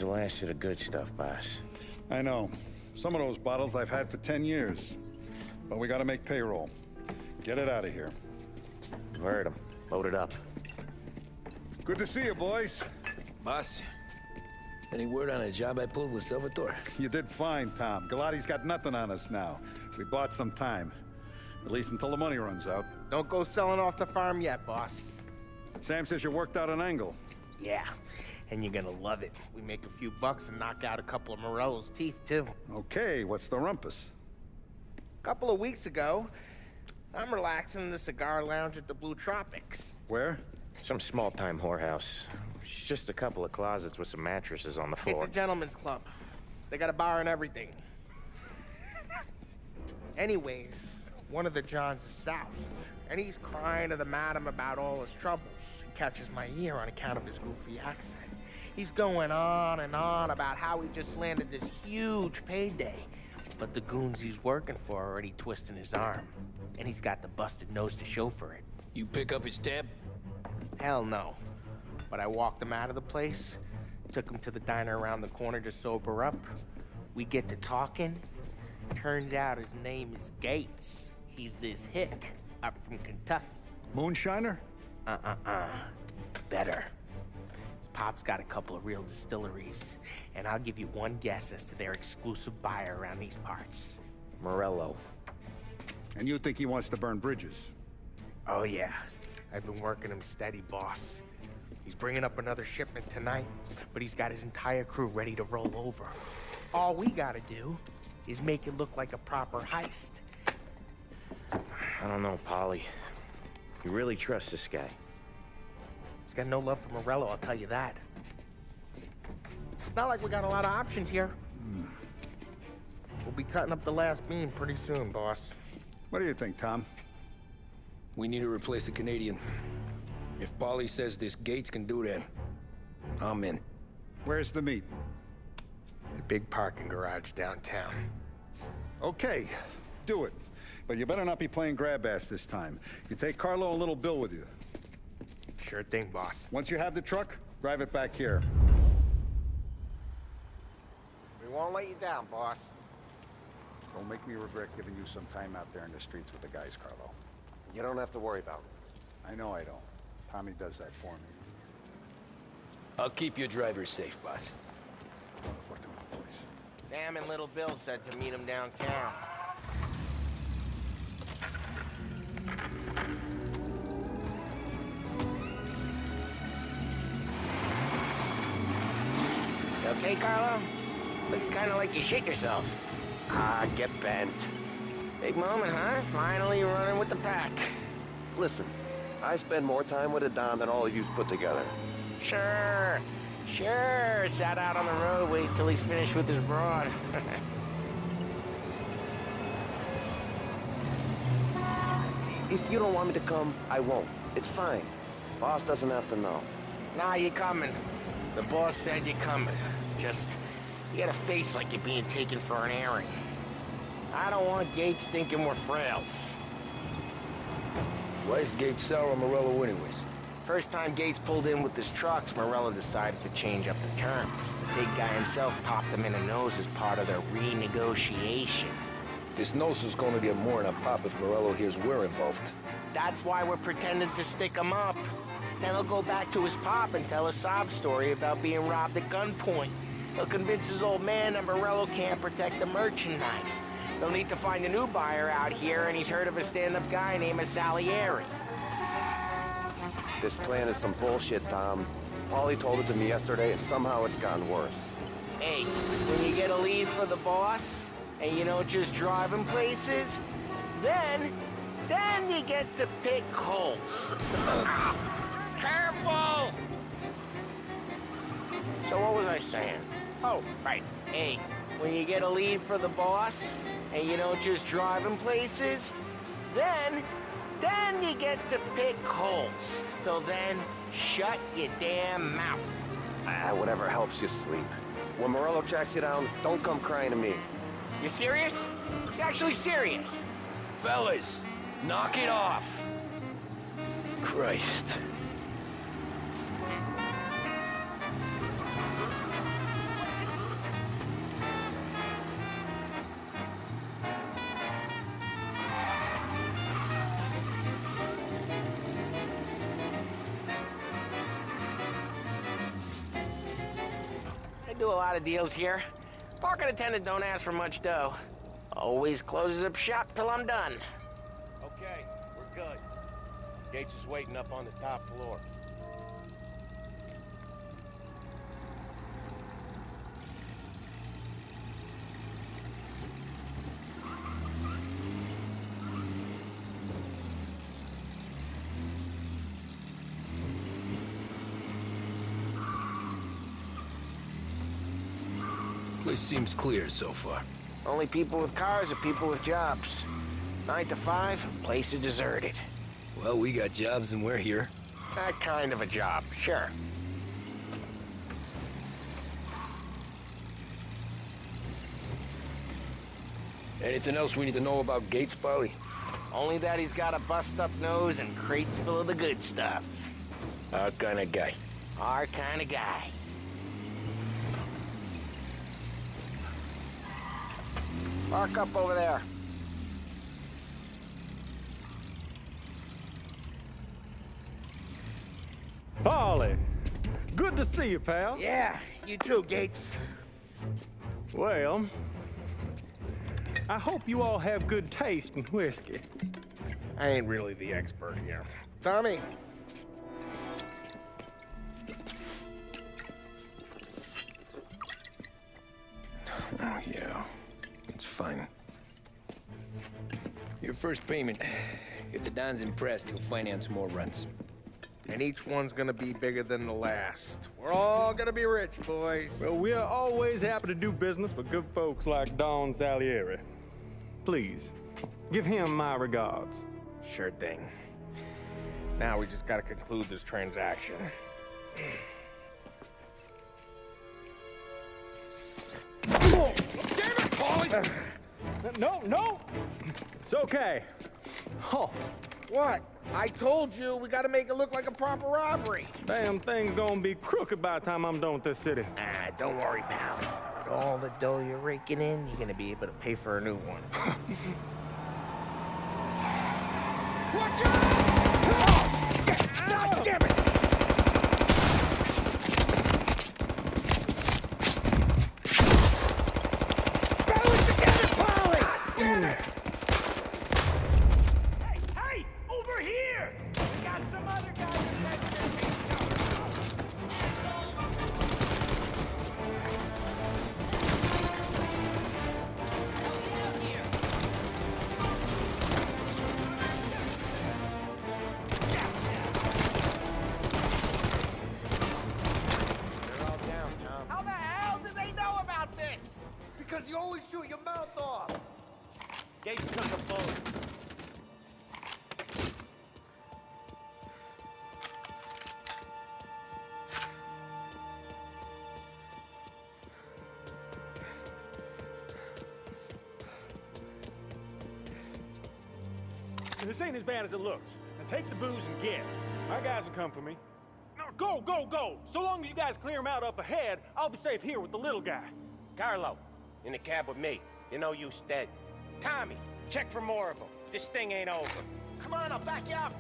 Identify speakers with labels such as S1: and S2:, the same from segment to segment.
S1: the last of the good stuff, boss.
S2: I know. Some of those bottles I've had for 10 years. But we gotta make payroll. Get it out of here.
S1: Heard him. Load it up.
S2: Good to see you, boys.
S3: Boss, any word on a job I pulled with Salvatore?
S2: You did fine, Tom. Galati's got nothing on us now. We bought some time. At least until the money runs out.
S4: Don't go selling off the farm yet, boss.
S2: Sam says you worked out an angle.
S4: Yeah, and you're gonna love it. We make a few bucks and knock out a couple of Morello's teeth, too.
S2: Okay, what's the rumpus?
S4: A couple of weeks ago, I'm relaxing in the cigar lounge at the Blue Tropics.
S2: Where?
S1: Some small-time whorehouse. It's just a couple of closets with some mattresses on the floor.
S4: It's a gentleman's club. They got a bar and everything. Anyways, one of the Johns is south, and he's crying to the madam about all his troubles. He catches my ear on account of his goofy accent. He's going on and on about how he just landed this huge payday, but the goons he's working for are already twisting his arm, and he's got the busted nose to show for it.
S3: You pick up his tab?
S4: Hell no. But I walked him out of the place, took him to the diner around the corner to sober up. We get to talking. Turns out his name is Gates. He's this hick up from Kentucky.
S2: Moonshiner?
S4: Better. His pop's got a couple of real distilleries, and I'll give you one guess as to their exclusive buyer around these parts.
S1: Morello.
S2: And you think he wants to burn bridges?
S4: Oh yeah, I've been working him steady, boss. He's bringing up another shipment tonight, but he's got his entire crew ready to roll over. All we gotta do is make it look like a proper heist.
S1: I don't know, Paulie. You really trust this guy?
S4: He's got no love for Morello, I'll tell you that. Not like we got a lot of options here. We'll be cutting up the last beam pretty soon, boss.
S2: What do you think, Tom?
S3: We need to replace the Canadian. If Paulie says this Gates can do that, I'm in.
S2: Where's the meat?
S4: A big parking garage downtown.
S2: Okay, do it. But you better not be playing grab ass this time. You take Carlo and little Bill with you.
S4: Sure thing, boss.
S2: Once you have the truck, drive it back here.
S4: We won't let you down, boss.
S2: Don't make me regret giving you some time out there in the streets with the guys, Carlo.
S5: You don't have to worry about it.
S2: I know I don't. Tommy does that for me.
S3: I'll keep your driver safe, boss.
S2: Motherfucking boys.
S4: Sam and little Bill said to meet him downtown. You okay, Carlo? Looking kind of like you shit yourself. Ah, get bent. Big moment, huh? Finally running with the pack.
S5: Listen, I spend more time with a Don than all of yous put together.
S4: Sure. Sat out on the road, wait till he's finished with his broad.
S5: If you don't want me to come, I won't. It's fine. Boss doesn't have to know.
S4: Nah, you coming. The boss said you're coming. Just, you got a face like you're being taken for an airing. I don't want Gates thinking we're frails.
S3: Why is Gates sour on Morello anyways?
S4: First time Gates pulled in with his trucks, Morello decided to change up the terms. The big guy himself popped him in the nose as part of their renegotiation.
S3: This nose is going to get more than a pop if Morello hears we're involved.
S4: That's why we're pretending to stick him up. Then he'll go back to his pop and tell a sob story about being robbed at gunpoint. He'll convince his old man that Morello can't protect the merchandise. They'll need to find a new buyer out here, and he's heard of a stand-up guy named Salieri.
S5: This plan is some bullshit, Tom. Paulie told it to me yesterday, and somehow it's gotten worse.
S4: Hey, when you get a lead for the boss, and you don't just drive him places, then you get to pick holes. Careful! So what was I saying? Oh, right. Hey, when you get a lead for the boss, and you don't just drive him places, then you get to pick holes. Till then, shut your damn mouth.
S5: Whatever helps you sleep. When Morello tracks you down, don't come crying to me.
S4: You serious? You actually serious?
S3: Fellas, knock it off. Christ.
S6: Do a lot of deals here. Parking attendant don't ask for much dough. Always closes up shop till I'm done.
S1: Okay, we're good. Gates is waiting up on the top floor.
S3: Place seems clear so far.
S6: Only people with cars are people with jobs. 9 to 5, place is deserted.
S3: Well, we got jobs and we're here.
S6: That kind of a job, sure.
S3: Anything else we need to know about Gates, Paulie?
S6: Only that he's got a bust-up nose and crates full of the good stuff.
S3: Our kind of guy.
S6: Our kind of guy. Park up over there.
S7: Paulie, good to see you, pal.
S4: Yeah, you too, Gates.
S7: Well, I hope you all have good taste in whiskey.
S4: I ain't really the expert here. Tommy.
S3: Oh, yeah. It's fine. Your first payment. If the Don's impressed, he'll finance more runs.
S4: And each one's gonna be bigger than the last. We're all gonna be rich, boys.
S7: Well, we are always happy to do business with good folks like Don Salieri. Please, give him my regards.
S4: Sure thing. Now we just gotta conclude this transaction.
S7: Oh, damn it, Paulie! No! It's okay. Oh,
S4: What? I told you we gotta make it look like a proper robbery.
S7: damn thing's gonna be crooked by the time I'm done with this city.
S4: Ah, don't worry, pal. With all the dough you're raking in, you're gonna be able to pay for a new one. Watch out! God damn it! Battle it together, Paulie! God damn it!
S8: Hey! Over here! We got some other guys
S1: They're all down, Tom.
S4: How the hell did they know about this?
S8: because you always shoot your mouth off.
S1: Gates took a bullet.
S7: This ain't as bad as it looks. Now take the booze and get. My guys will come for me. Now go! So long as you guys clear him out up ahead, I'll be safe here with the little guy.
S1: Carlo, in the cab with me. You know you stead. Tommy, check for more of them. This thing ain't over.
S4: Come on, I'll back you up.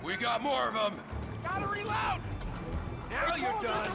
S3: We got more of them!
S4: Gotta reload!
S3: Now you're done!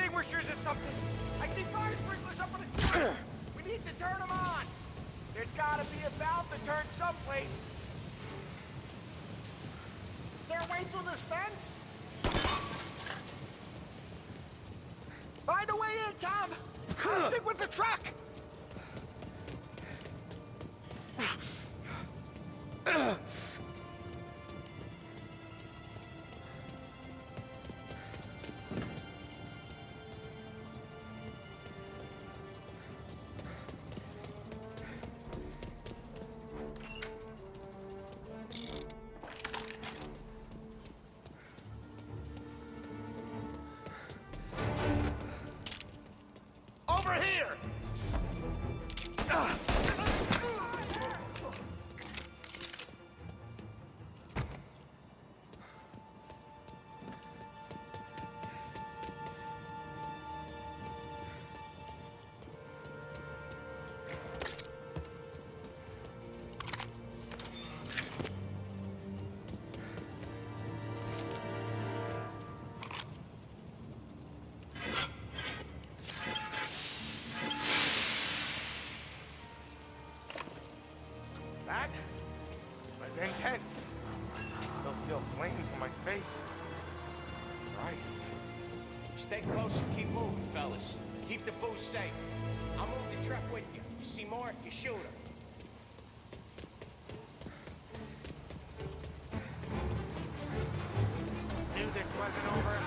S4: extinguishers or something. I see fire sprinklers up on the street. We need to turn them on. There's gotta be a valve to turn someplace. Is there a way through this fence? Find a way in, Tom. Stick with the truck. Over here! That was intense. I still feel flames on my face. Christ.
S1: Stay close and keep moving, fellas. Keep the booze safe. I'll move the truck with you. You see more, you shoot him.
S4: Knew this wasn't over.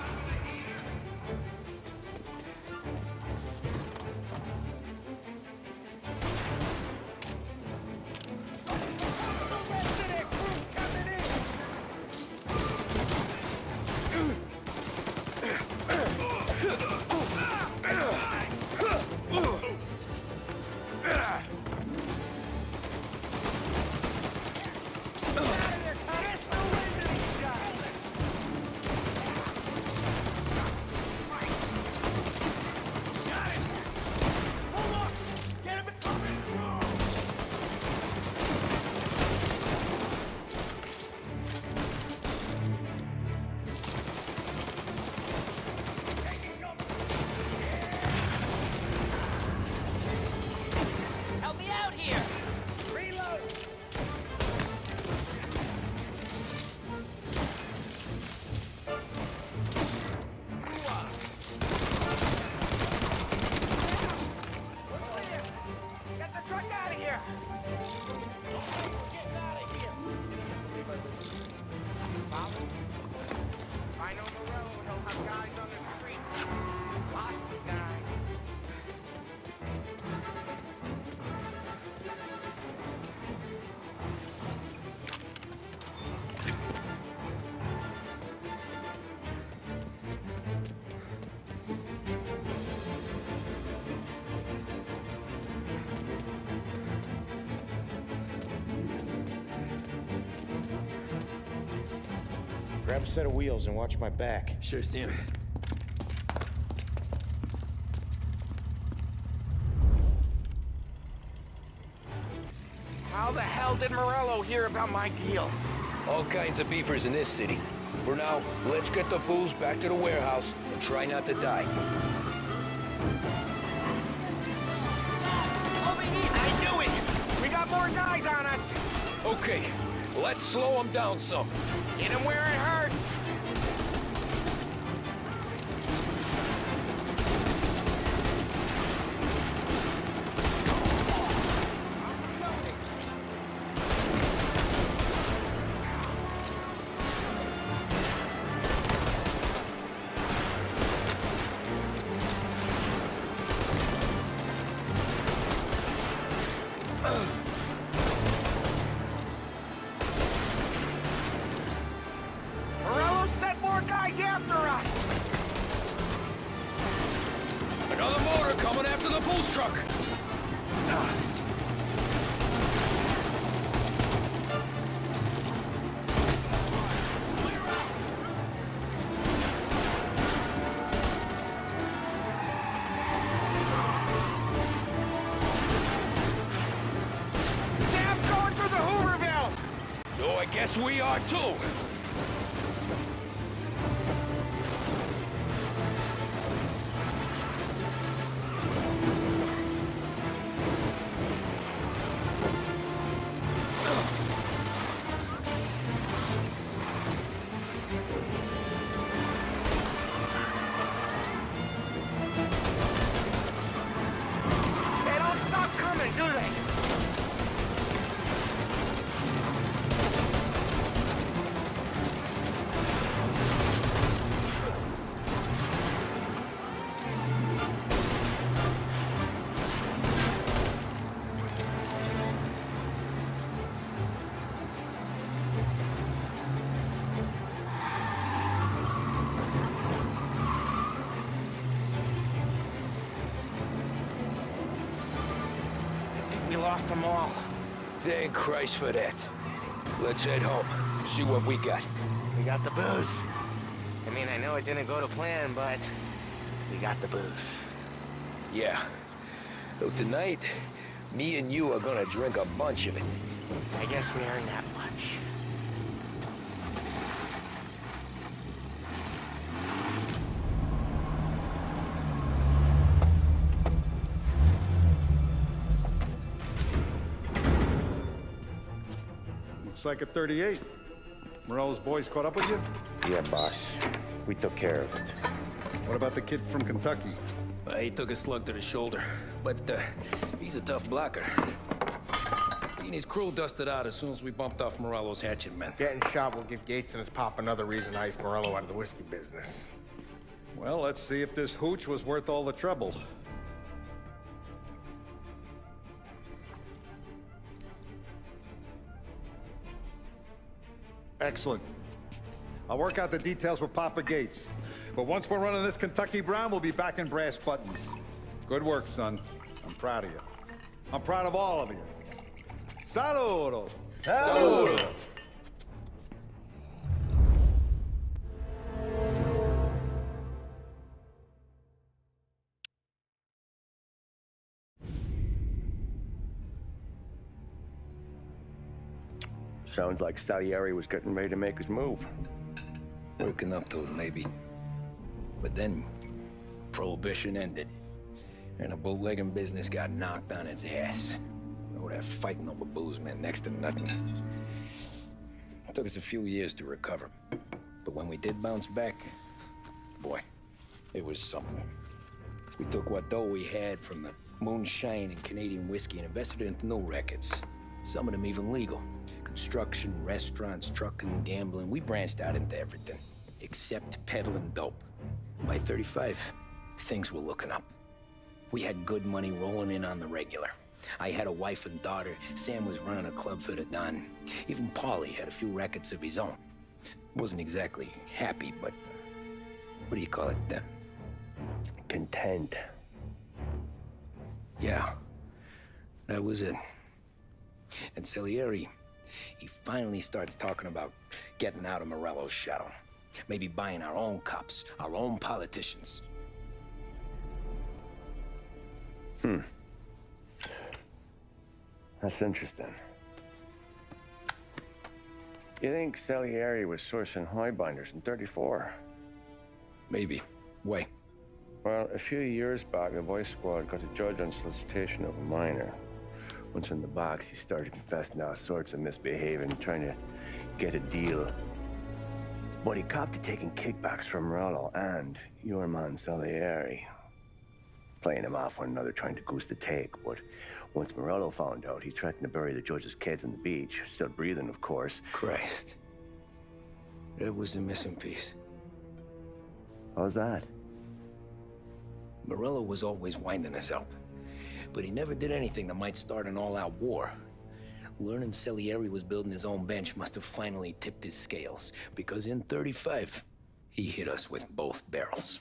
S1: Grab a set of wheels and watch my back.
S3: Sure, Sam.
S4: How the hell did Morello hear about my deal?
S3: All kinds of beefers in this city. For now, let's get the booze back to the warehouse and try not to die.
S4: Over here! I knew it! We got more guys on us!
S3: Okay, let's slow them down some.
S4: Hit him where it hurts! Morello sent more guys after us!
S3: Another motor coming after the booze truck.
S4: Sam's going through the Hooverville!
S3: So I guess we are too.
S6: lost them all.
S3: Thank Christ for that. Let's head home, see what we got.
S6: We got the booze. I mean, I know it didn't go to plan, but we got the booze.
S3: Yeah. So tonight, me and you are gonna drink a bunch of it.
S6: I guess we earned that much.
S2: Looks like a 38. Morello's boys caught up with you?
S5: Yeah, boss. We took care of it.
S2: What about the kid from Kentucky?
S3: He took a slug to the shoulder, but he's a tough blocker. He and his crew dusted out as soon as we bumped off Morello's hatchet men.
S4: Getting shot will give Gates and his pop another reason to ice Morello out of the whiskey business.
S2: Well, let's see if this hooch was worth all the trouble. Excellent. I'll work out the details with Papa Gates. But once we're running this Kentucky Brown, we'll be back in brass buttons. Good work, son. I'm proud of you. I'm proud of all of you. Saludo!
S3: Saludo!
S5: Sounds like Salieri was getting ready to make his move.
S3: Working up to it, maybe. But then, Prohibition ended. And the bootlegging business got knocked on its ass. Oh, that fighting over booze meant next to nothing. It took us a few years to recover. But when we did bounce back, boy, it was something. We took what dough we had from the moonshine and Canadian whiskey and invested it into new rackets. Some of them even legal. Construction, restaurants, trucking, gambling. We branched out into everything, except peddling dope. By 35, things were looking up. We had good money rolling in on the regular. I had a wife and daughter. Sam was running a club for the Don. Even Paulie had a few rackets of his own. Wasn't exactly happy, but what do you call it?
S5: Content.
S3: Yeah, that was it. And Salieri, he finally starts talking about getting out of Morello's shadow. Maybe buying our own cops, our own politicians.
S5: That's interesting. You think Salieri was sourcing highbinders in 34?
S3: Maybe. Why?
S5: Well, a few years back, the Vice Squad got a judge on solicitation of a minor. Once in the box, he started confessing all sorts of misbehaving, trying to get a deal. But he copped to taking kickbacks from Morello and your man Salieri. Playing them off one another, trying to goose the take. But once Morello found out, he threatened to bury the judge's kids on the beach. Still breathing, of course.
S3: Christ. That was the missing piece.
S5: How's that?
S3: Morello was always winding us up. But he never did anything that might start an all-out war. Learning Salieri was building his own bench must have finally tipped his scales. Because in 35, he hit us with both barrels.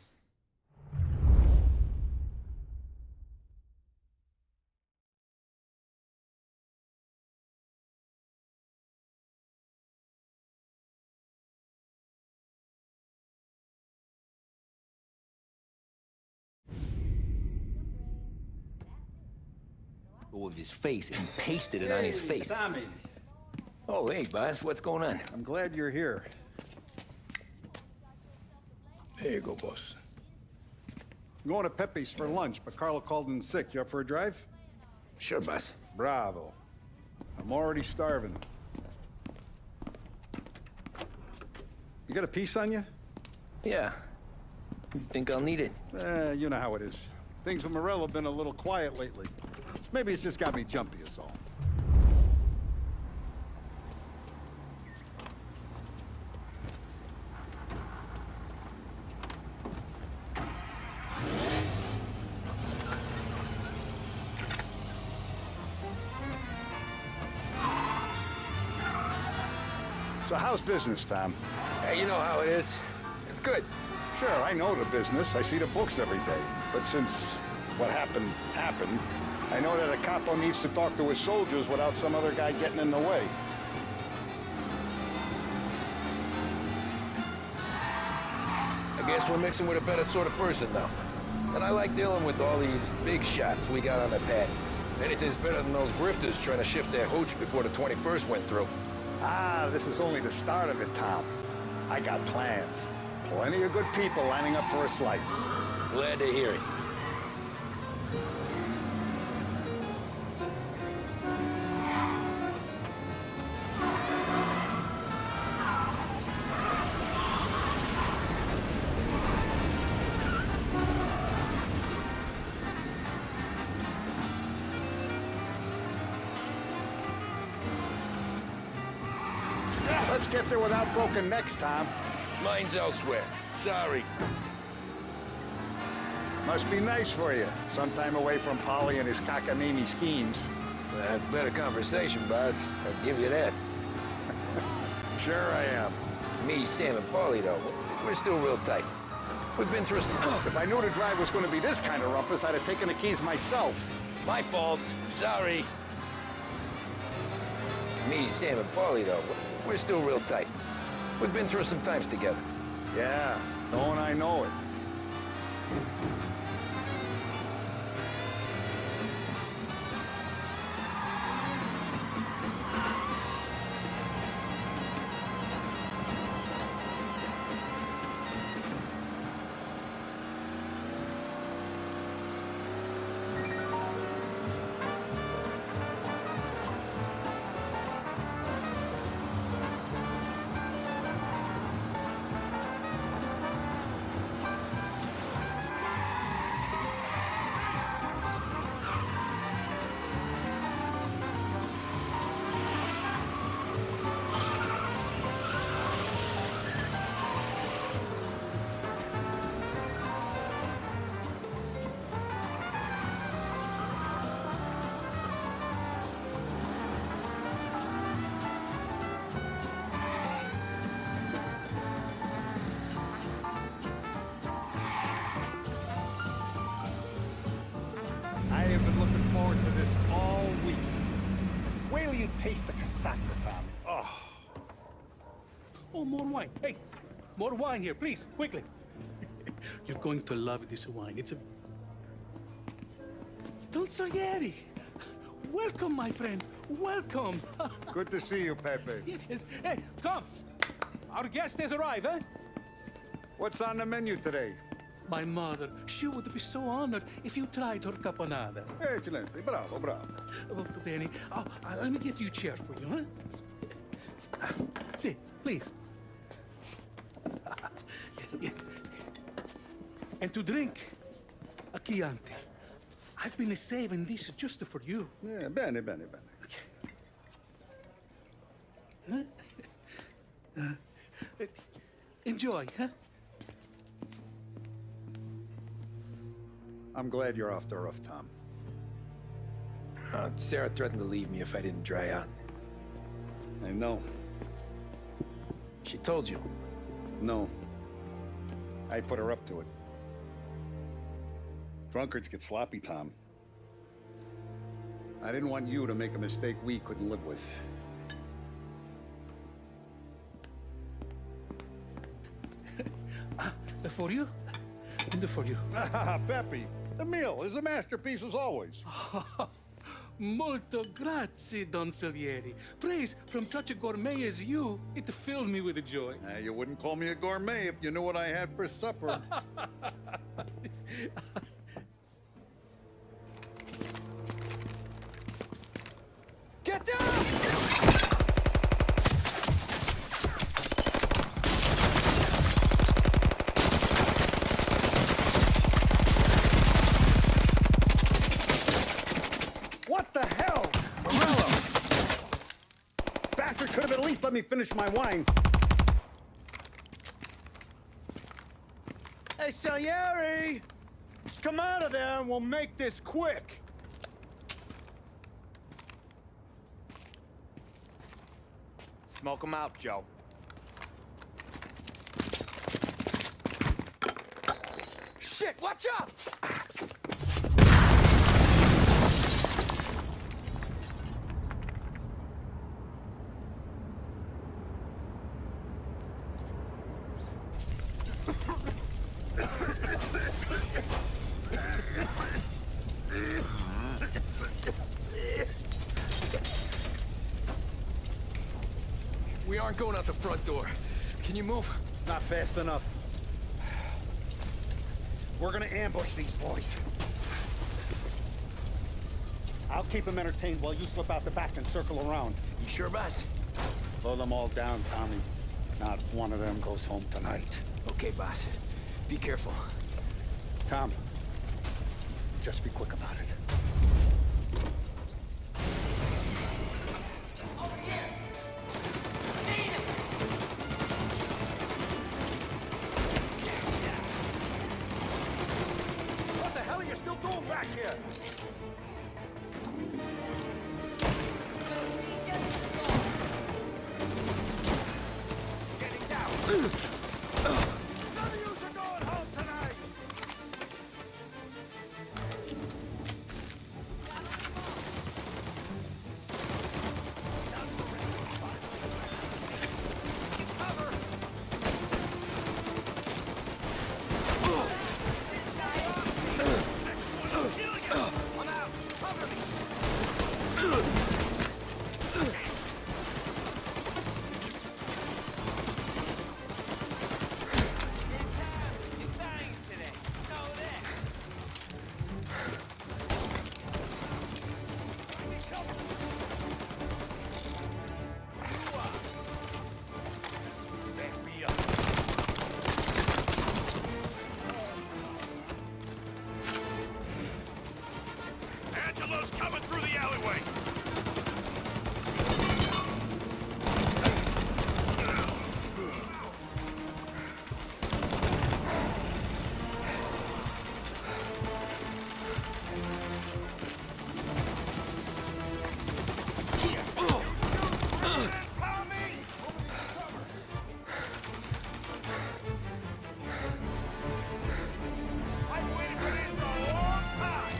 S3: Of his face and pasted it on his face.
S2: Tommy.
S3: Oh, hey, boss, what's going on?
S2: I'm glad you're here.
S9: There you go, boss.
S2: I'm going to Pepe's for lunch, but Carlo called in sick. You up for a drive?
S3: Sure, boss.
S2: Bravo. I'm already starving. You got a piece on you?
S3: Yeah. You think I'll need it?
S2: You know how it is. Things with Morello have been a little quiet lately. Maybe it's just got me jumpy is all. So how's business, Tom?
S3: Hey, you know how it is. It's good.
S2: Sure, I know the business. I see the books every day. But since what happened, I know that a capo needs to talk to his soldiers without some other guy getting in the way.
S3: I guess we're mixing with a better sort of person now. And I like dealing with all these big shots we got on the pad. Anything's better than those grifters trying to shift their hooch before the 21st went through.
S2: Ah, this is only the start of it, Tom. I got plans. Plenty of good people lining up for a slice.
S3: Glad to hear it.
S2: Let's get there without broken necks, Tom.
S3: Mine's elsewhere. Sorry.
S2: Must be nice for you. Sometime away from Paulie and his cockamamie schemes.
S3: That's better conversation, boss. I'll give you that.
S2: Sure I am.
S3: Me, Sam, and Paulie, though, we're still real tight. We've been through some...
S2: If I knew the drive was going to be this kind of rumpus, I'd have taken the keys myself.
S3: My fault. Sorry. Me, Sam, and Paulie, though, we're still real tight. We've been through some times together.
S2: Yeah, don't I know it. I have been looking forward to this all week. Wait till you taste the casaca, Tom. Oh.
S9: Oh, more wine. Hey, more wine here, please, quickly. You're going to love this wine. It's a... Don Salieri! Welcome, my friend. Welcome.
S2: Good to see you, Pepe.
S9: Yes. Hey, come. Our guest has arrived, eh?
S2: What's on the menu today?
S9: My mother, she would be so honored if you tried her caponata.
S2: Excellent. Bravo, bravo.
S9: Molto bene. Oh, let me get you a chair for you, huh? Sit, please. Yeah. And to drink, a Chianti. I've been saving this just for you.
S2: Yeah, bene, bene, bene.
S9: Enjoy, huh?
S2: I'm glad you're off the roof, Tom.
S3: Sarah threatened to leave me if I didn't dry out.
S2: I know.
S3: She told you.
S2: No. I put her up to it. Drunkards get sloppy, Tom. I didn't want you to make a mistake we couldn't live with.
S9: For you? And for you.
S2: Ah, Pepe, the meal is a masterpiece as always.
S9: Molto grazie, Don Salieri. Praise from such a gourmet as you, it filled me with joy.
S2: You wouldn't call me a gourmet if you knew what I had for supper.
S3: Get down!
S2: What the hell? Morello! Bastard could have at least let me finish my wine.
S8: Hey, Salieri! Come out of there and we'll make this quick. Smoke 'em out, Joe.
S3: Shit, watch out! aren't going out the front door. Can you move?
S2: Not fast enough. We're gonna ambush these boys. I'll keep them entertained while you slip out the back and circle around.
S3: You sure, boss?
S2: Blow them all down, Tommy. Not one of them goes home tonight.
S3: Okay, boss. Be careful.
S2: Tom, just be quick about it. What the hell are you still doing back here? Getting down. None of yous are going home tonight.
S10: Angelo's coming through the alleyway. I've waited for this a long time.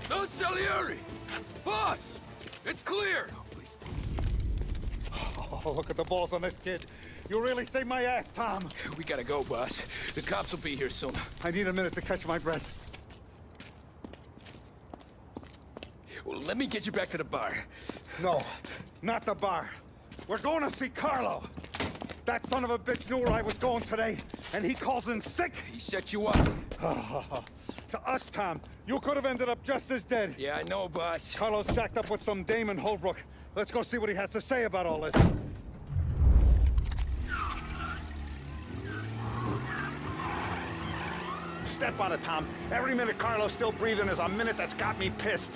S3: Don't Salieri! Boss! It's clear!
S2: Oh, look at the balls on this kid. You really saved my ass, Tom.
S3: We gotta go, boss. The cops will be here soon.
S2: I need a minute to catch my breath.
S3: Well, let me get you back to the bar.
S2: No, not the bar. We're going to see Carlo. That son of a bitch knew where I was going today, and he calls in sick.
S3: He set you up.
S2: To us, Tom, you could have ended up just as dead.
S3: Yeah, I know, boss.
S2: Carlo's shacked up with some dame in Holbrook. Let's go see what he has to say about all this. Step on it, Tom. Every minute Carlo's still breathing is a minute that's got me pissed.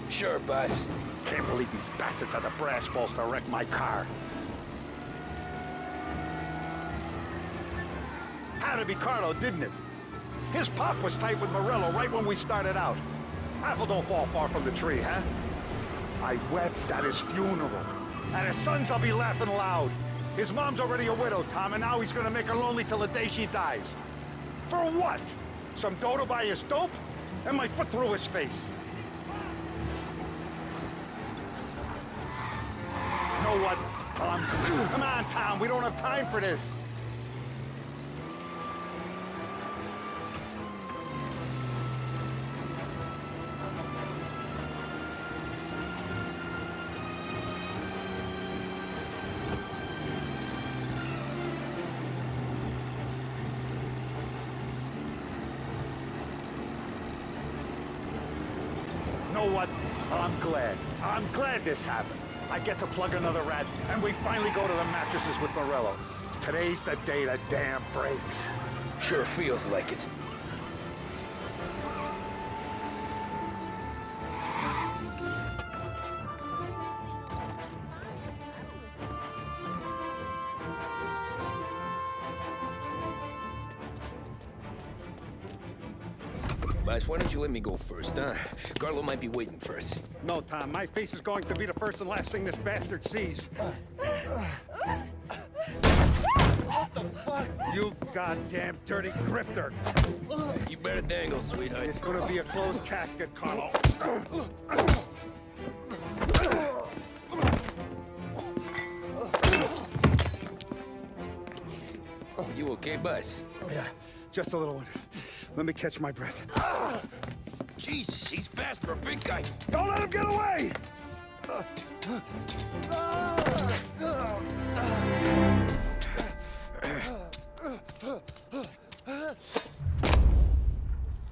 S3: Sure, boss.
S2: Can't believe these bastards had the brass balls to wreck my car. Had to be Carlo, didn't it? His pop was tight with Morello right when we started out. Apple don't fall far from the tree, huh? I wept at his funeral. At his son's, I'll be laughing loud. His mom's already a widow, Tom, and now he's gonna make her lonely till the day she dies. For what? Some dough to buy his dope? And my foot through his face. You know what? Come on, Tom, we don't have time for this. You know what? I'm glad. I'm glad this happened. I get to plug another rat, and we finally go to the mattresses with Morello. Today's the day the dam breaks.
S3: Sure feels like it. Boss, why don't you let me go first, huh? Carlo might be waiting for us.
S2: No, Tom, my face is going to be the first and last thing this bastard sees.
S8: What the fuck?
S2: You goddamn dirty grifter!
S3: You better dangle, sweetheart.
S2: It's gonna be a closed casket, Carlo.
S3: You okay, Buzz?
S2: Yeah, just a little one. Let me catch my breath.
S3: Jesus, he's fast for a big guy.
S2: Don't let him get away!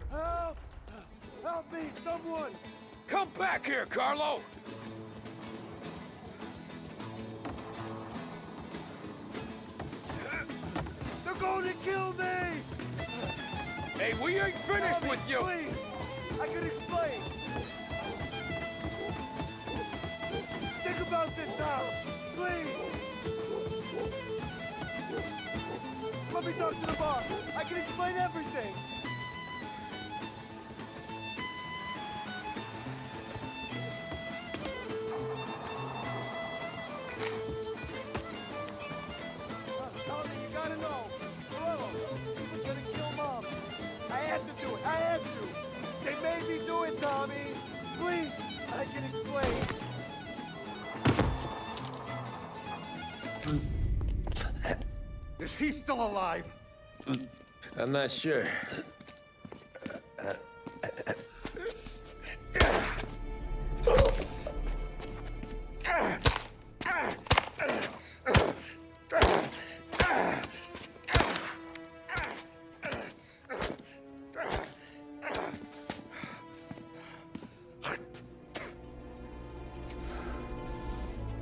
S10: Help! Help me, someone!
S3: Come back here, Carlo!
S10: They're going to kill me!
S3: Hey, we ain't finished with you!
S10: Please! I can explain! Think about this now! Please! Let me talk to the boss! I can explain everything! Tommy, you gotta know! Morello, he was gonna kill Mom! I had to do it! I had to! They made me do it, Tommy! Please! I can explain!
S2: Is he still alive?
S3: I'm not sure.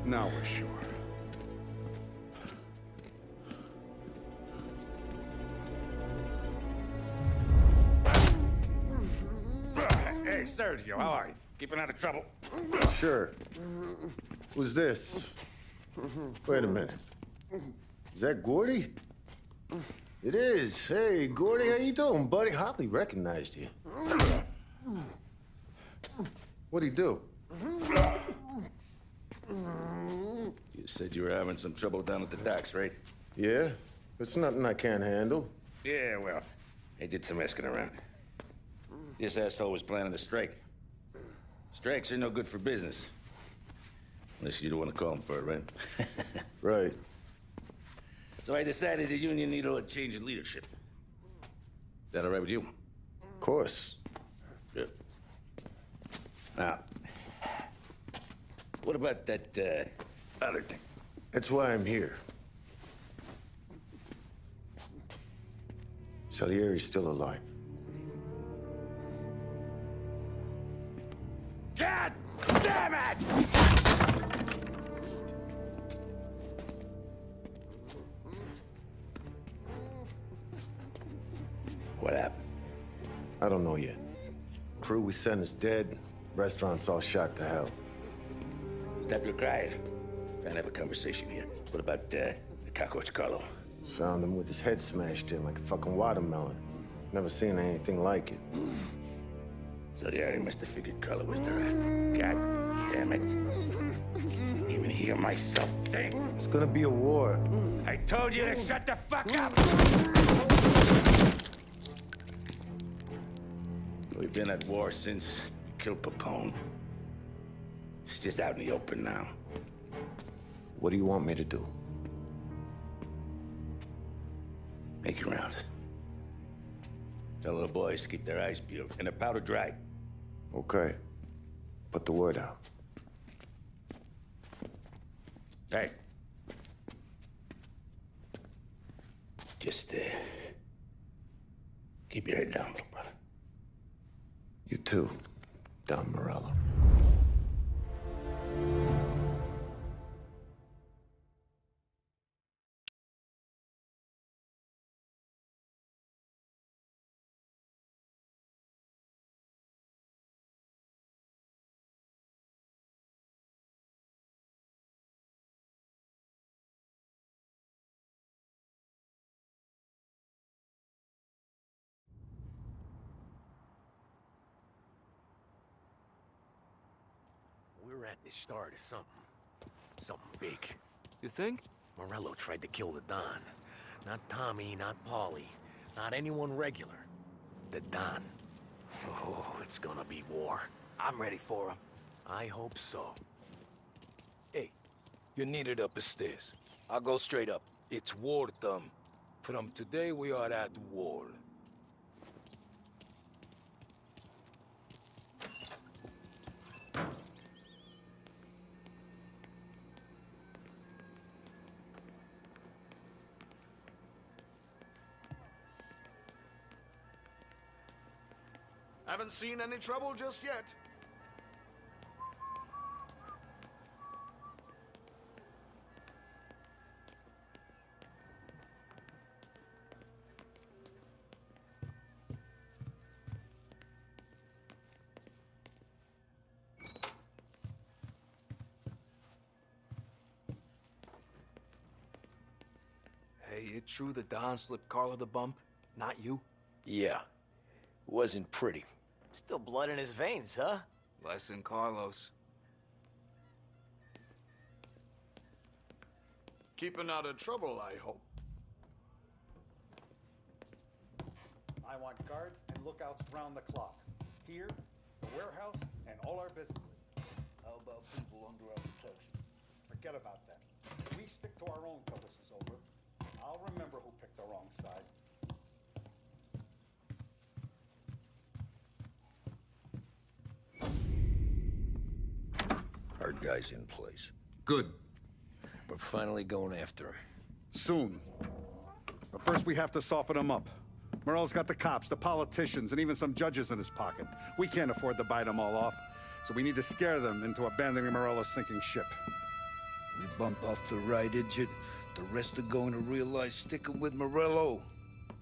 S2: Now we're sure.
S7: Hey, Sergio, how are you? Keeping out of trouble?
S5: Sure. Who's this? Wait a minute. Is that Gordy? It is. Hey, Gordy, how you doing, buddy? Hardly recognized you. What'd he do?
S3: You said you were having some trouble down at the docks, right?
S5: Yeah? It's nothing I can't handle.
S3: Yeah, well, I did some asking around. This asshole was planning a strike. Strikes are no good for business. Unless you don't want to call him for it, right?
S5: Right.
S3: So I decided the union needed a change in leadership. Is that all right with you?
S5: Of course.
S3: Good. Now, what about that, other thing?
S5: That's why I'm here. Salieri's still alive.
S3: God damn it! What happened?
S5: I don't know yet. Crew we sent is dead. Restaurant's all shot to hell.
S3: Stop your crying. Trying to have a conversation here. What about, the cockroach Carlo?
S5: Found him with his head smashed in like a fucking watermelon. Never seen anything like it.
S3: So the Ari must have figured Carlo was the rat. God damn it. Can't even hear myself think.
S5: It's gonna be a war.
S3: I told you to shut the fuck up! We've been at war since we killed Papone. It's just out in the open now.
S5: What do you want me to do?
S3: Make your rounds. Tell little boys to keep their eyes peeled and their powder dry.
S5: Okay. Put the word out.
S3: Hey. Just, keep your head down, little brother.
S5: You too, Don Morello.
S11: We're at the start of something. Something big.
S12: You think?
S11: Morello tried to kill the Don. Not Tommy, not Paulie, not anyone regular. The Don. Oh, it's gonna be war.
S3: I'm ready for him.
S11: I hope so.
S3: Hey, you're needed up the stairs. I'll go straight up. It's war time. From today, we are at war.
S10: Haven't seen any trouble just yet.
S12: Hey, it true the Don slipped Carlo the bump? Not you?
S3: Yeah. Wasn't pretty.
S6: Still blood in his veins, huh?
S12: Less than Carlos.
S10: Keeping out of trouble, I hope.
S2: I want guards and lookouts round the clock. Here, the warehouse, and all our businesses.
S13: How about people under our protection?
S2: Forget about that. We stick to our own till this is over. I'll remember who picked the wrong side.
S13: Our guy's in place.
S2: Good.
S3: We're finally going after him.
S2: Soon. But first we have to soften him up. Morello's got the cops, the politicians, and even some judges in his pocket. We can't afford to bite them all off, so we need to scare them into abandoning Morello's sinking ship.
S13: We bump off the right idiot. The rest are going to realize sticking with Morello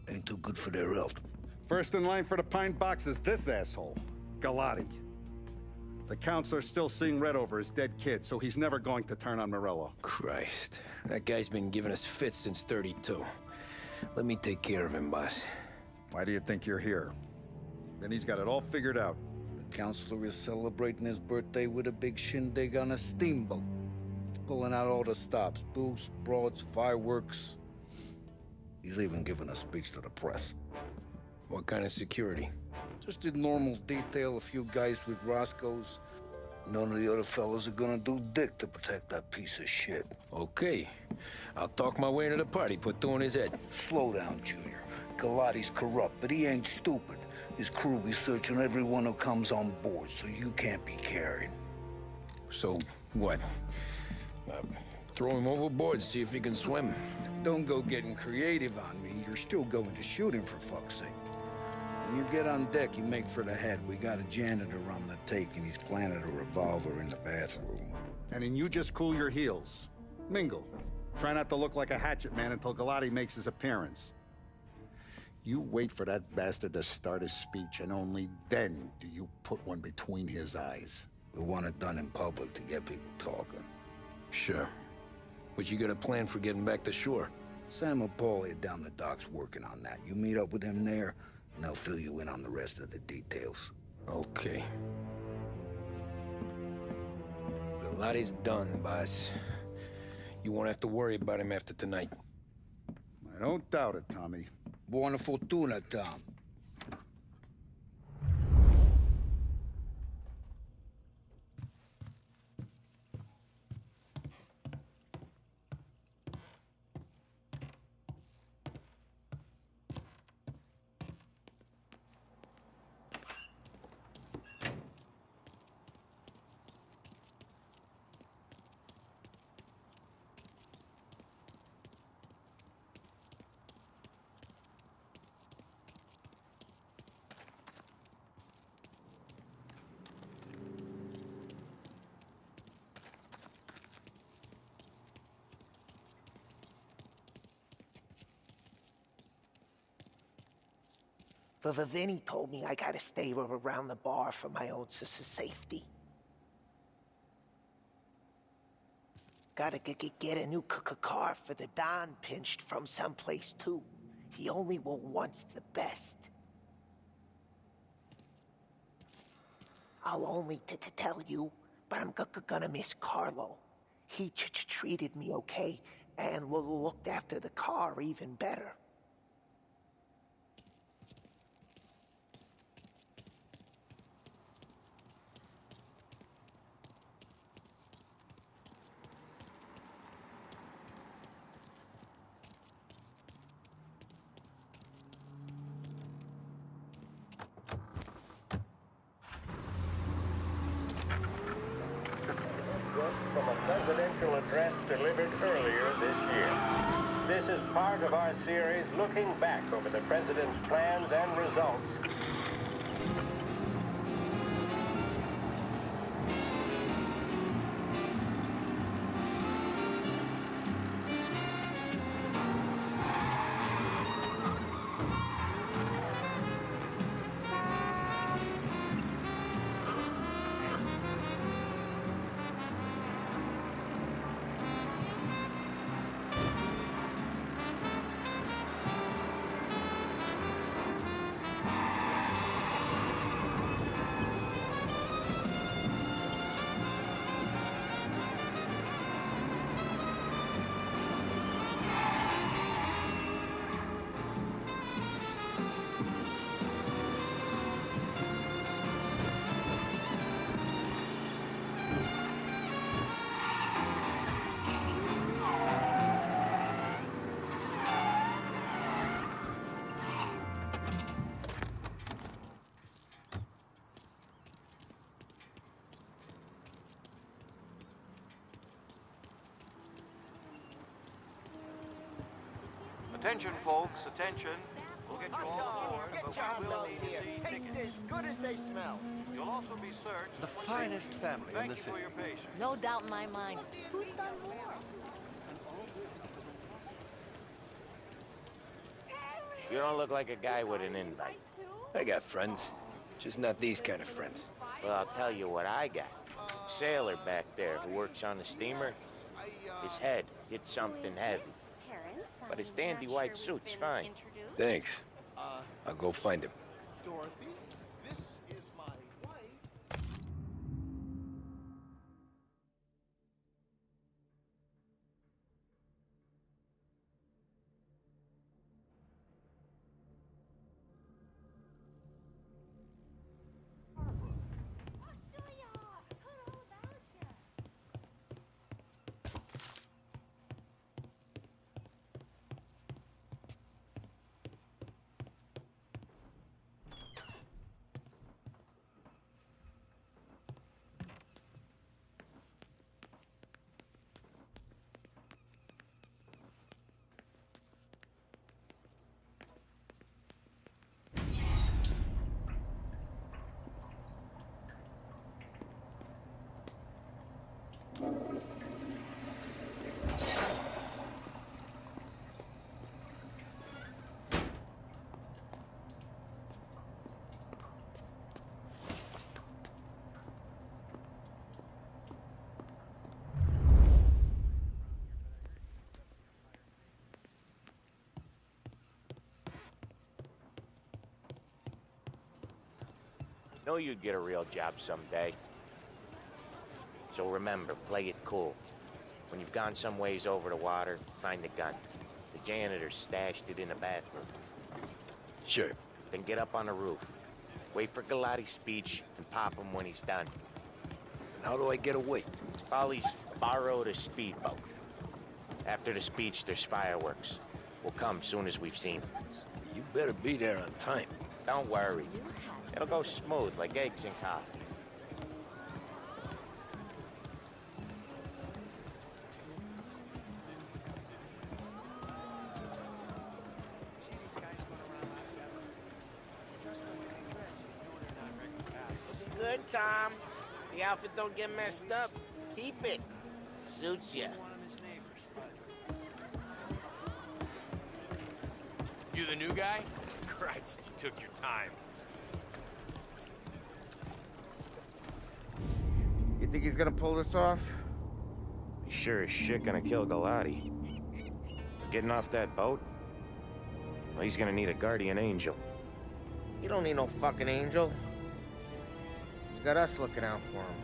S13: ain't too good for their health.
S2: First in line for the pine box is this asshole, Galati. The counselor's still seeing red over his dead kid, so he's never going to turn on Morello.
S3: Christ. That guy's been giving us fits since 32. Let me take care of him, boss.
S2: Why do you think you're here? Then he's got it all figured out.
S13: The counselor is celebrating his birthday with a big shindig on a steamboat. He's pulling out all the stops, booze, broads, fireworks. He's even giving a speech to the press.
S3: What kind of security?
S13: Just did normal detail, a few guys with Roscoe's. None of the other fellas are gonna do dick to protect that piece of shit.
S3: Okay. I'll talk my way into the party, put two in his head.
S13: Slow down, Junior. Galati's corrupt, but he ain't stupid. His crew be searching everyone who comes on board, so you can't be carried.
S3: So, what? Throw him overboard, see if he can swim.
S13: Don't go getting creative on me. You're still going to shoot him, for fuck's sake. When you get on deck, you make for the head. We got a janitor on the take, and he's planted a revolver in the bathroom.
S2: And then you just cool your heels. Mingle. Try not to look like a hatchet man until Galati makes his appearance. You wait for that bastard to start his speech, and only then do you put one between his eyes.
S13: We want it done in public to get people talking.
S3: Sure. But you got a plan for getting back to shore?
S13: Sam and Paulie are down the docks working on that. You meet up with them there, and they'll fill you in on the rest of the details.
S3: Okay. Galati's done, boss. You won't have to worry about him after tonight.
S2: I don't doubt it, Tommy.
S13: Buona fortuna, Tom.
S6: But Vinny told me I gotta stay around the bar for my own safety. Gotta get a new car for the Don pinched from someplace too. He only wants the best. I'll only tell you, but I'm gonna miss Carlo. He treated me okay, and looked after the car even better.
S14: From a presidential address delivered earlier this year. This is part of our series looking back over the president's plans and results.
S15: Attention, folks, attention. We'll get you all
S10: Hot
S15: aboard,
S10: dogs,
S15: but
S10: get your hot
S15: we will
S10: dogs
S15: need
S10: here.
S15: to see
S10: Taste
S15: tickets.
S10: as good as they smell.
S15: You'll also be searched.
S11: The finest family in
S15: Thank
S11: the
S15: you
S11: city.
S15: for your patience.
S16: No doubt in my mind. Who's done more?
S11: You don't look like a guy with an invite. I got friends, just not these kind of friends.
S17: Well, I'll tell you what I got. Sailor back there who works on the steamer. His head hit something heavy. But his dandy white suit's fine.
S11: Thanks. I'll go find him.
S10: Dorothy, this is my wife.
S17: Know you'd get a real job someday. So remember, play it cool. When you've gone some ways over the water, find the gun. The janitor stashed it in the bathroom.
S11: Sure.
S17: Then get up on the roof. Wait for Galati's speech and pop him when he's done.
S11: How do I get away?
S17: Paulie's borrowed a speedboat. After the speech, there's fireworks. We'll come soon as we've seen him.
S11: You better be there on time.
S17: Don't worry. It'll go smooth like eggs and coffee.
S4: Good, Tom. The outfit don't get messed up. Keep it. Suits ya.
S11: You the new guy? Christ, you took your time.
S4: You think he's gonna pull this off?
S17: He's sure as shit gonna kill Galati. Getting off that boat? Well, he's gonna need a guardian angel.
S4: He don't need no fucking angel. He's got us looking out for him.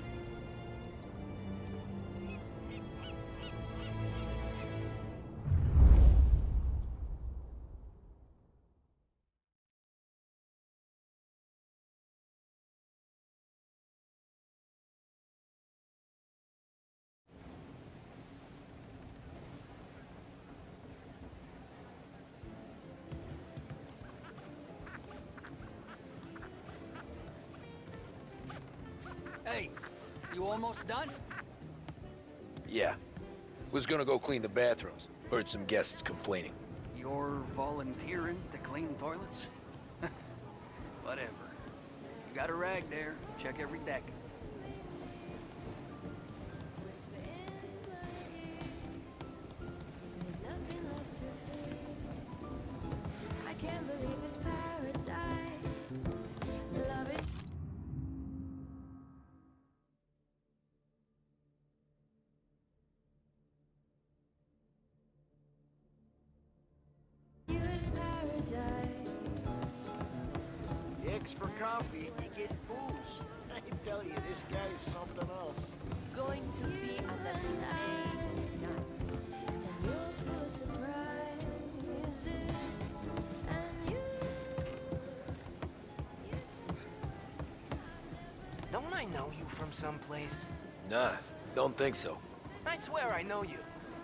S12: Hey, you almost done?
S3: Yeah. Was gonna go clean the bathrooms. Heard some guests complaining.
S12: You're volunteering to clean toilets? Whatever. You got a rag there. Check every deck.
S18: I can't believe it's paradise. Love it. You is paradise.
S11: X for coffee, you get booze. I tell you, this guy is something else.
S18: Going to be an amazing night. And you're full of surprises. And you.
S11: Don't I know you from someplace?
S3: Nah, don't think so.
S11: I swear I know you.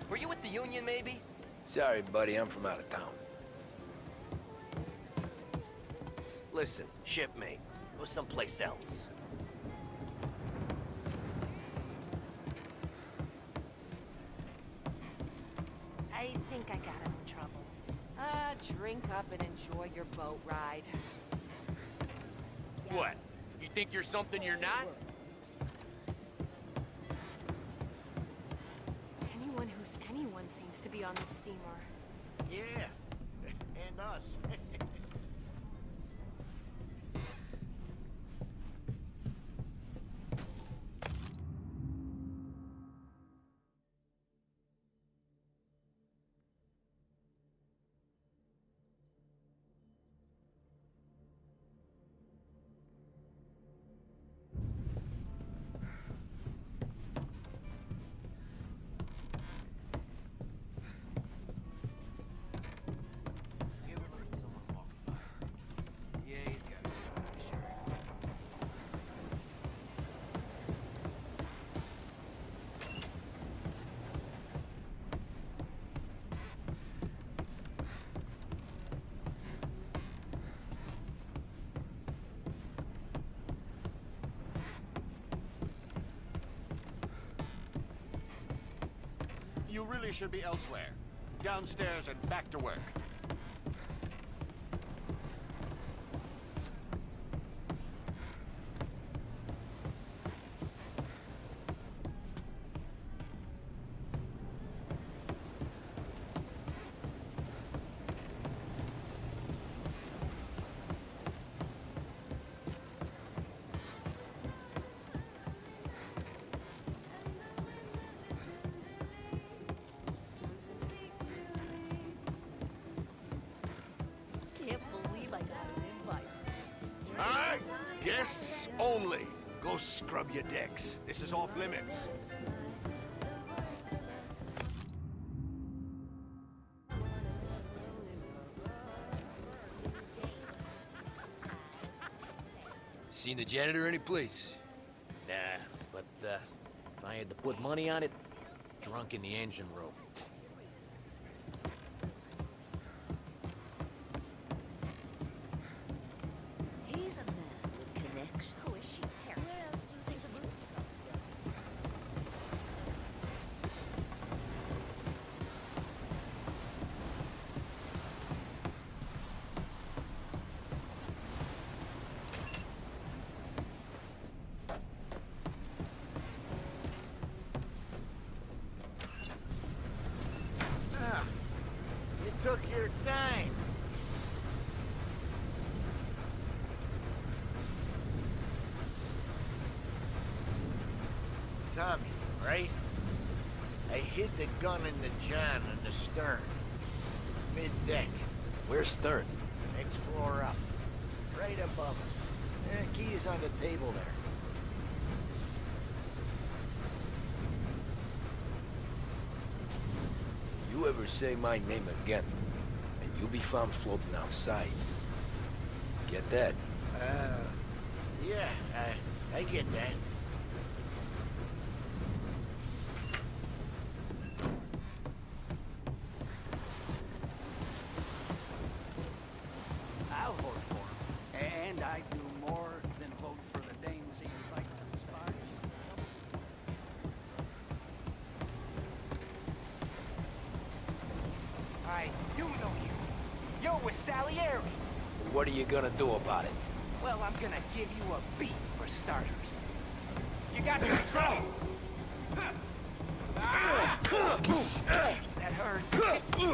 S11: Were you at the Union, maybe?
S3: Sorry, buddy, I'm from out of town.
S11: Listen, shipmate, go someplace else.
S16: I think I got him in trouble. Drink up and enjoy your boat ride.
S11: What? You think you're something you're not?
S16: Anyone who's anyone seems to be on the steamer.
S11: Yeah, and us.
S12: Yeah, he's got it. Sure.
S10: You really should be elsewhere. Downstairs and back to work.
S16: Can't believe I got an invite.
S10: All right, guests only. Go scrub your decks. This is off limits.
S3: Seen the janitor any place?
S11: Nah, but if I had to put money on it, drunk in the engine room.
S16: He's a man with connection. Who is she, Terrence? Where else do you think the
S11: Ah, you took your time. Tommy, right? I hid the gun in the john on the stern. Mid-deck.
S3: Where's Stern?
S11: Next floor up. Right above us. Key's on the table there.
S3: You ever say my name again, and you'll be found floating outside. Get that?
S11: Yeah, I get that.
S12: I'll vote for him. And I do more than vote for the dames he invites to his party.
S19: I do know you. You're with Salieri.
S11: What are you gonna do about it?
S19: Well, I'm gonna give you a beat for starters. You got some trouble? Jeez, that hurts.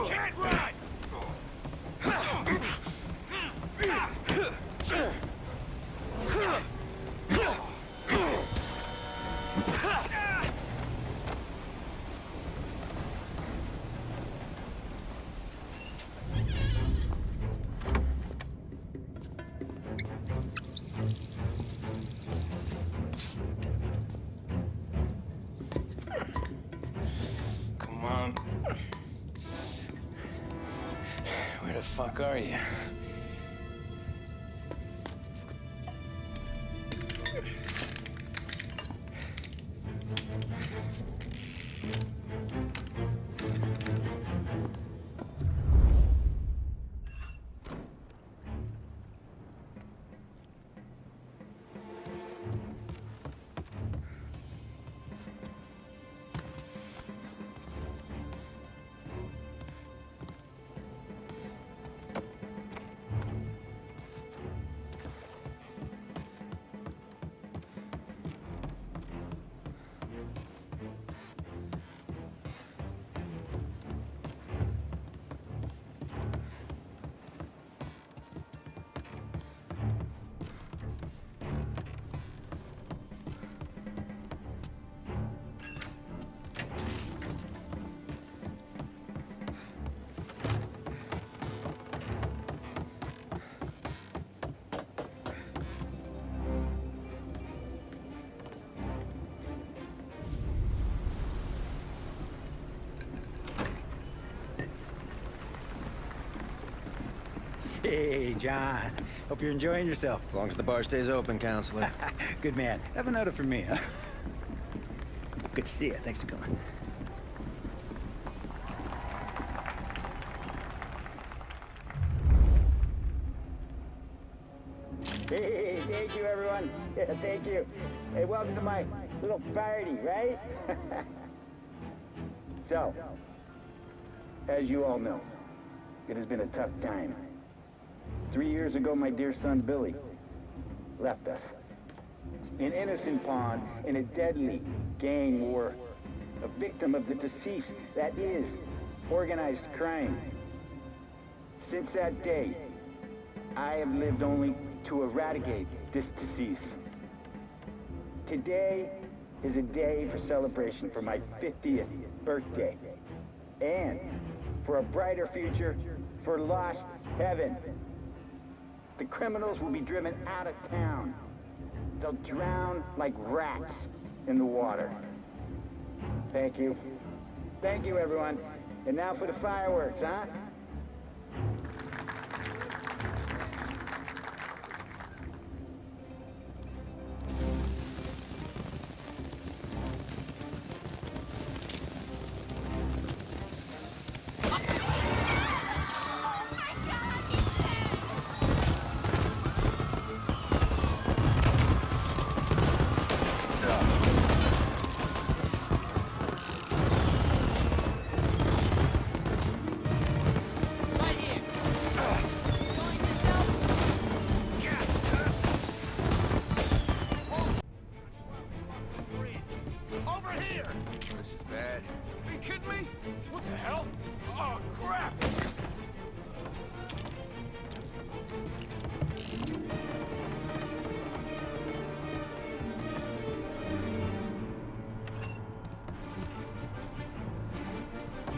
S19: Can't run! Jesus!
S3: Come on. Where the fuck are you?
S20: Hey, John. Hope you're enjoying yourself.
S21: As long as the bar stays open, counselor.
S20: Good man. Have another for me, huh? Good to see you. Thanks for coming.
S22: Hey, thank you, everyone. Yeah, thank you. Hey, welcome to my little party, right? So, as you all know, it has been a tough time. 3 years ago, my dear son, Billy, left us. An innocent pawn in a deadly gang war. A victim of the deceased, that is, organized crime. Since that day, I have lived only to eradicate this disease. Today is a day for celebration for my 50th birthday. And for a brighter future for lost heaven. The criminals will be driven out of town. They'll drown like rats in the water. Thank you. Thank you, everyone. And now for the fireworks, huh?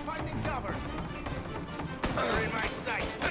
S19: Finding cover. They're in my sights.